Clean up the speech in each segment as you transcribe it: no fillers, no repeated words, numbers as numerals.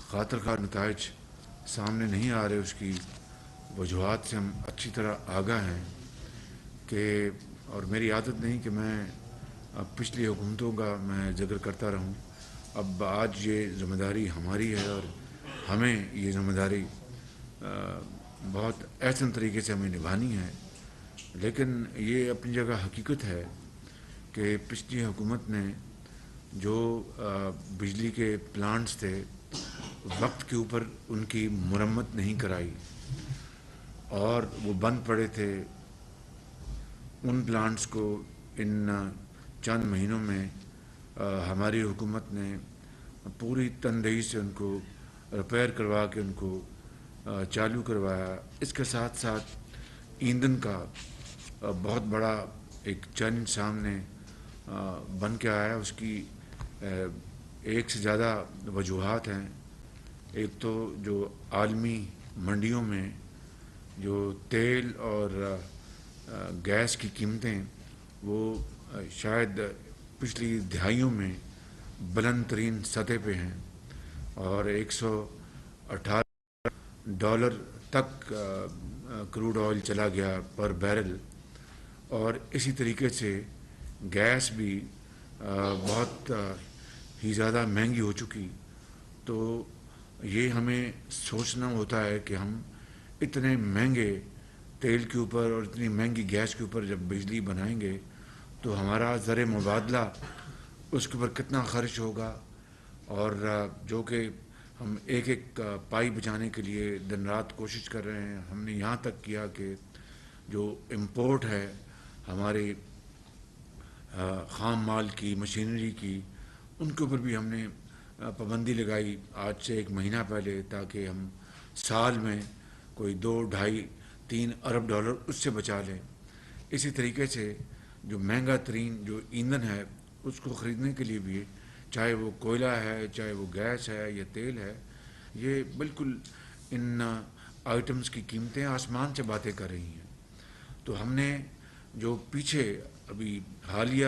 خاطر خواہ نتائج سامنے نہیں آ رہے، اس کی وجوہات سے ہم اچھی طرح آگاہ ہیں کہ، اور میری عادت نہیں کہ میں پچھلی حکومتوں کا میں ذکر کرتا رہوں. اب آج یہ ذمہ داری ہماری ہے اور ہمیں یہ ذمہ داری بہت احسن طریقے سے ہمیں نبھانی ہے. لیکن یہ اپنی جگہ حقیقت ہے کہ پچھلی حکومت نے جو بجلی کے پلانٹس تھے وقت کے اوپر ان کی مرمت نہیں کرائی اور وہ بند پڑے تھے. ان پلانٹس کو ان چند مہینوں میں ہماری حکومت نے پوری تندہی سے ان کو ریپیئر کروا کے ان کو چالو کروایا. اس کے ساتھ ساتھ ایندھن کا بہت بڑا ایک چیلنج سامنے بن کے آیا. اس کی ایک سے زیادہ وجوہات ہیں. ایک تو جو عالمی منڈیوں میں جو تیل اور گیس کی قیمتیں وہ شاید پچھلی دہائیوں میں بلند ترین سطح پہ ہیں اور $118 تک کروڈ آئل چلا گیا پر بیرل. اور اسی طریقے سے گیس بھی بہت ہی زیادہ مہنگی ہو چکی. تو یہ ہمیں سوچنا ہوتا ہے کہ ہم اتنے مہنگے تیل کے اوپر اور اتنی مہنگی گیس کے اوپر جب بجلی بنائیں گے تو ہمارا زر مبادلہ اس کے اوپر کتنا خرچ ہوگا. اور جو کہ ہم ایک ایک پائی بچانے کے لیے دن رات کوشش کر رہے ہیں. ہم نے یہاں تک کیا کہ جو امپورٹ ہے ہمارے خام مال کی، مشینری کی، ان کے اوپر بھی ہم نے پابندی لگائی آج سے 1 مہینہ پہلے، تاکہ ہم سال میں کوئی $2، 2، 3 ارب اس سے بچا لیں. اسی طریقے سے جو مہنگا ترین جو ایندھن ہے اس کو خریدنے کے لیے بھی، چاہے وہ کوئلہ ہے، چاہے وہ گیس ہے یا تیل ہے، یہ بالکل ان آئٹمس کی قیمتیں آسمان سے باتیں کر رہی ہیں. تو ہم نے جو پیچھے ابھی حالیہ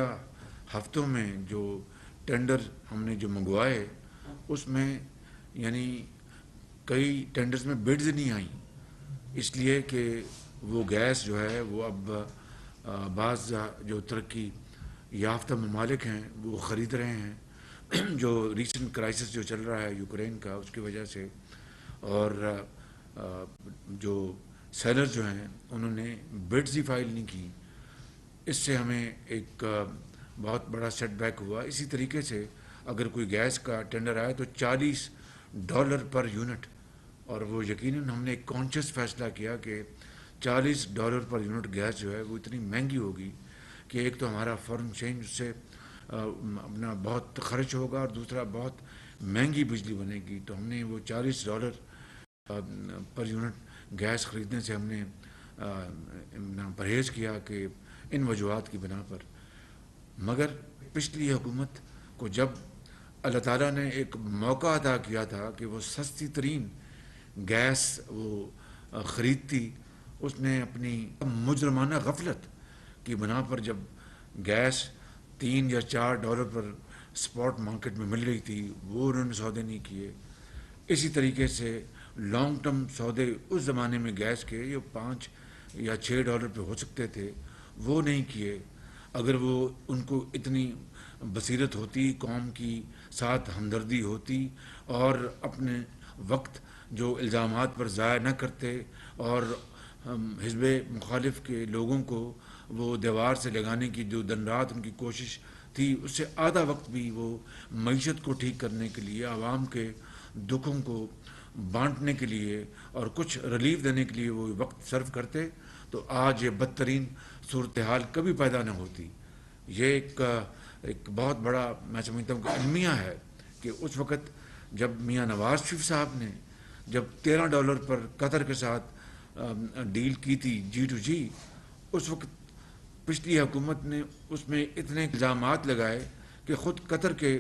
ہفتوں میں جو ٹینڈر ہم نے جو منگوائے اس میں یعنی کئی ٹینڈرز میں بڈز نہیں آئیں، اس لیے کہ وہ گیس جو ہے وہ اب بعض جو ترقی یافتہ ممالک ہیں وہ خرید رہے ہیں. جو ریسنٹ کرائسس جو چل رہا ہے یوکرین کا، اس کی وجہ سے، اور جو سیلر جو ہیں انہوں نے بڈز ہی فائل نہیں کی. اس سے ہمیں ایک بہت بڑا سیٹ بیک ہوا. اسی طریقے سے اگر کوئی گیس کا ٹینڈر آئے تو $40 پر یونٹ، اور وہ یقیناً ہم نے ایک کانشیس فیصلہ کیا کہ $40 پر یونٹ گیس جو ہے وہ اتنی مہنگی ہوگی کہ ایک تو ہمارا فارن چینج اس سے اپنا بہت خرچ ہوگا اور دوسرا بہت مہنگی بجلی بنے گی. تو ہم نے وہ $40 پر یونٹ گیس خریدنے سے ہم نے پرہیز کیا کہ ان وجوہات کی بنا پر. مگر پچھلی حکومت کو جب اللہ تعالیٰ نے ایک موقع عطا کیا تھا کہ وہ سستی ترین گیس وہ خریدتی، اس نے اپنی مجرمانہ غفلت کی بنا پر جب گیس $3 یا $4 پر اسپاٹ مارکیٹ میں مل رہی تھی وہ انہوں نے سودے نہیں کیے. اسی طریقے سے لانگ ٹرم سودے اس زمانے میں گیس کے یہ $5 یا $6 پہ ہو سکتے تھے، وہ نہیں کیے. اگر وہ ان کو اتنی بصیرت ہوتی، قوم کی ساتھ ہمدردی ہوتی اور اپنے وقت جو الزامات پر ضائع نہ کرتے اور حزب مخالف کے لوگوں کو وہ دیوار سے لگانے کی جو دن رات ان کی کوشش تھی، اس سے آدھا وقت بھی وہ معیشت کو ٹھیک کرنے کے لیے، عوام کے دکھوں کو بانٹنے کے لیے اور کچھ ریلیف دینے کے لیے وہ وقت صرف کرتے، تو آج یہ بدترین صورتحال کبھی پیدا نہ ہوتی. یہ ایک بہت بڑا میں سمجھتا ہوں کہ المیہ ہے کہ اس وقت جب میاں نواز شریف صاحب نے جب $13 پر قطر کے ساتھ ڈیل کی تھی G2G، اس وقت پچھلی حکومت نے اس میں اتنے الزامات لگائے کہ خود قطر کے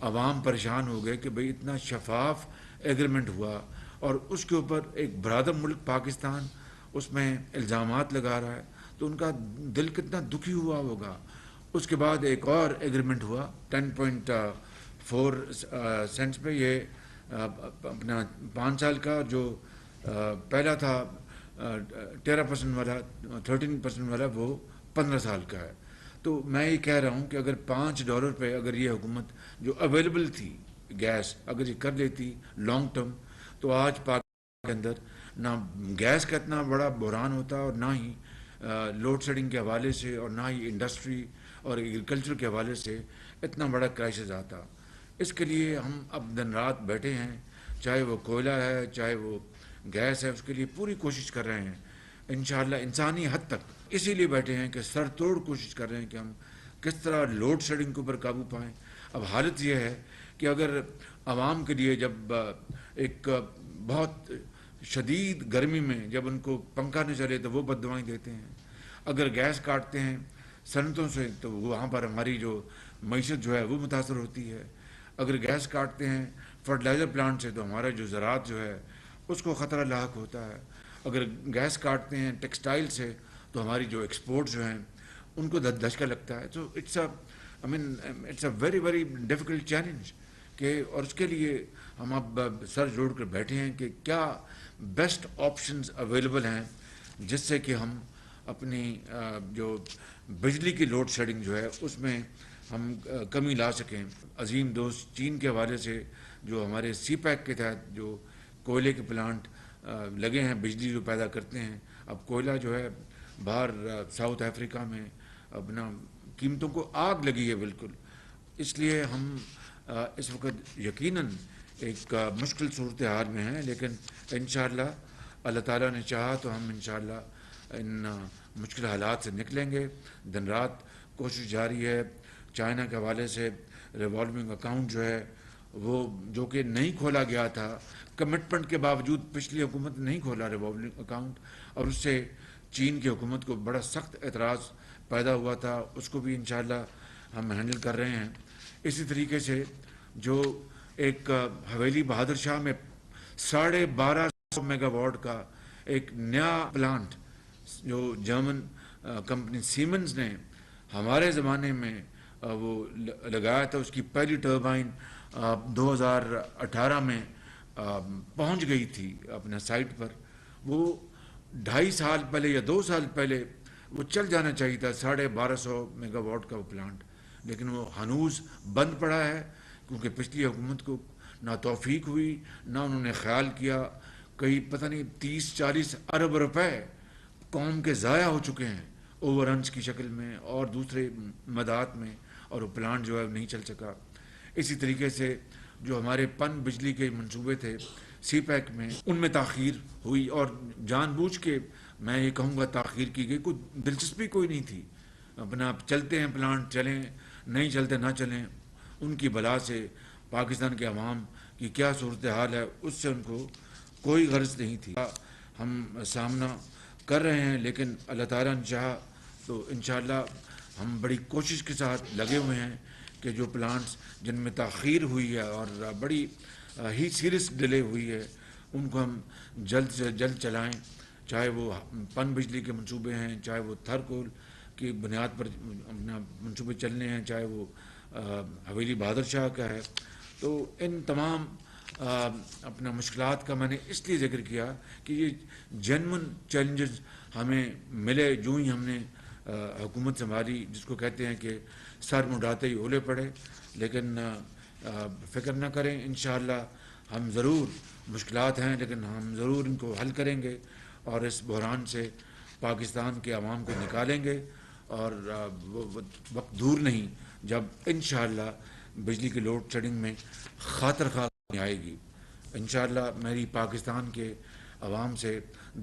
عوام پریشان ہو گئے کہ بھئی اتنا شفاف ایگریمنٹ ہوا اور اس کے اوپر ایک برادر ملک پاکستان اس میں الزامات لگا رہا ہے، تو ان کا دل کتنا دکھی ہوا ہوگا. اس کے بعد ایک اور ایگریمنٹ ہوا 10.4 سینٹس پہ، یہ اپنا 5 سال کا جو پہلا تھا 13% والا 13% والا وہ 15 سال کا ہے. تو میں یہ کہہ رہا ہوں کہ اگر $5 پہ اگر یہ حکومت جو اویلیبل تھی گیس اگر یہ کر لیتی لانگ ٹرم تو آج پاکستان کے اندر نہ گیس کا اتنا بڑا بحران ہوتا اور نہ ہی لوڈ شیڈنگ کے حوالے سے اور نہ ہی انڈسٹری اور ایگریکلچر کے حوالے سے اتنا بڑا کرائسس آتا. اس کے لیے ہم اب دن رات بیٹھے ہیں, چاہے وہ کوئلہ ہے چاہے وہ گیس ہے, اس کے لیے پوری کوشش کر رہے ہیں انشاءاللہ انسانی حد تک. اسی لیے بیٹھے ہیں کہ سر توڑ کوشش کر رہے ہیں کہ ہم کس طرح لوڈ شیڈنگ کے اوپر قابو پائیں. اب حالت یہ ہے کہ اگر عوام کے لیے جب ایک بہت شدید گرمی میں جب ان کو پنکھا نہ چلے تو وہ بد دعائیں دیتے ہیں, اگر گیس کاٹتے ہیں صنعتوں سے تو وہاں پر ہماری جو معیشت جو ہے وہ متاثر ہوتی ہے, اگر گیس کاٹتے ہیں فرٹیلائزر پلانٹ سے تو ہمارا جو زراعت جو ہے اس کو خطرہ لاحق ہوتا ہے, اگر گیس کاٹتے ہیں ٹیکسٹائل سے تو ہماری جو ایکسپورٹ جو ہیں ان کو دھچکا لگتا ہے. تو it's a very very difficult challenge کہ اور اس کے لیے ہم اب سر جوڑ کر بیٹھے ہیں کہ کیا بیسٹ آپشنز اویلیبل ہیں جس سے کہ ہم اپنی جو بجلی کی لوڈ شیڈنگ جو ہے اس میں ہم کمی لا سکیں. عظیم دوست چین کے حوالے سے جو ہمارے سی پیک کے تحت جو کوئلے کے پلانٹ لگے ہیں بجلی جو پیدا کرتے ہیں, اب کوئلہ جو ہے باہر ساؤتھ افریقہ میں اپنا قیمتوں کو آگ لگی ہے بالکل. اس لیے ہم اس وقت یقیناً ایک مشکل صورتحال میں ہیں, لیکن انشاءاللہ اللہ تعالیٰ نے چاہا تو ہم انشاءاللہ ان مشکل حالات سے نکلیں گے. دن رات کوشش جاری ہے. چائنا کے حوالے سے ریوالونگ اکاؤنٹ جو ہے وہ جو کہ نہیں کھولا گیا تھا, کمٹمنٹ کے باوجود پچھلی حکومت نہیں کھولا ریوالونگ اکاؤنٹ, اور اس سے چین کی حکومت کو بڑا سخت اعتراض پیدا ہوا تھا, اس کو بھی انشاءاللہ ہم ہینڈل کر رہے ہیں. اسی طریقے سے جو ایک حویلی بہادر شاہ میں 1250 میگا واٹ کا ایک نیا پلانٹ جو جرمن کمپنی سیمنز نے ہمارے زمانے میں وہ لگایا تھا, اس کی پہلی ٹربائن 2018 میں پہنچ گئی تھی اپنا سائٹ پر. وہ 2.5 سال پہلے یا 2 سال پہلے وہ چل جانا چاہیے تھا 1250 میگا واٹ کا وہ پلانٹ, لیکن وہ ہنوز بند پڑا ہے کیونکہ پچھلی حکومت کو نہ توفیق ہوئی نہ انہوں نے خیال کیا. کئی پتہ نہیں 30-40 ارب روپے قوم کے ضائع ہو چکے ہیں اوور رنز کی شکل میں اور دوسرے مدات میں, اور وہ پلانٹ جو ہے نہیں چل سکا. اسی طریقے سے جو ہمارے پن بجلی کے منصوبے تھے سی پیک میں ان میں تاخیر ہوئی, اور جان بوجھ کے میں یہ کہوں گا تاخیر کی گئی, کوئی دلچسپی کوئی نہیں تھی. اپنا چلتے ہیں پلانٹ چلیں, نہیں چلتے نہ چلیں, ان کی بلا سے پاکستان کے عوام کی کیا صورتحال ہے اس سے ان کو کوئی غرض نہیں تھی. ہم سامنا کر رہے ہیں, لیکن اللہ تعالیٰ نے چاہا تو انشاءاللہ ہم بڑی کوشش کے ساتھ لگے ہوئے ہیں کہ جو پلانٹس جن میں تاخیر ہوئی ہے اور بڑی ہی سیریس ڈیلے ہوئی ہے ان کو ہم جلد سے جلد چلائیں, چاہے وہ پن بجلی کے منصوبے ہیں, چاہے وہ تھرکول کی بنیاد پر اپنا منصوبے چلنے ہیں, چاہے وہ حویلی بہادر شاہ کا ہے. تو ان تمام اپنا مشکلات کا میں نے اس لیے ذکر کیا کہ یہ جینون چیلنجز ہمیں ملے جو ہی ہم نے حکومت سنبھالی, جس کو کہتے ہیں کہ سر مڈاتے ہی اولے پڑے. لیکن فکر نہ کریں, انشاءاللہ ہم ضرور مشکلات ہیں لیکن ہم ضرور ان کو حل کریں گے اور اس بحران سے پاکستان کے عوام کو نکالیں گے. اور وہ وقت دور نہیں جب انشاءاللہ بجلی کی لوڈ شیڈنگ میں خاطر خواہ آئے گی. انشاءاللہ میری پاکستان کے عوام سے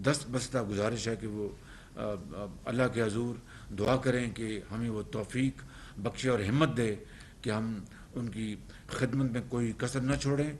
دست بستہ گزارش ہے کہ وہ اللہ کے حضور دعا کریں کہ ہمیں وہ توفیق بخشے اور ہمت دے کہ ہم ان کی خدمت میں کوئی کسر نہ چھوڑیں.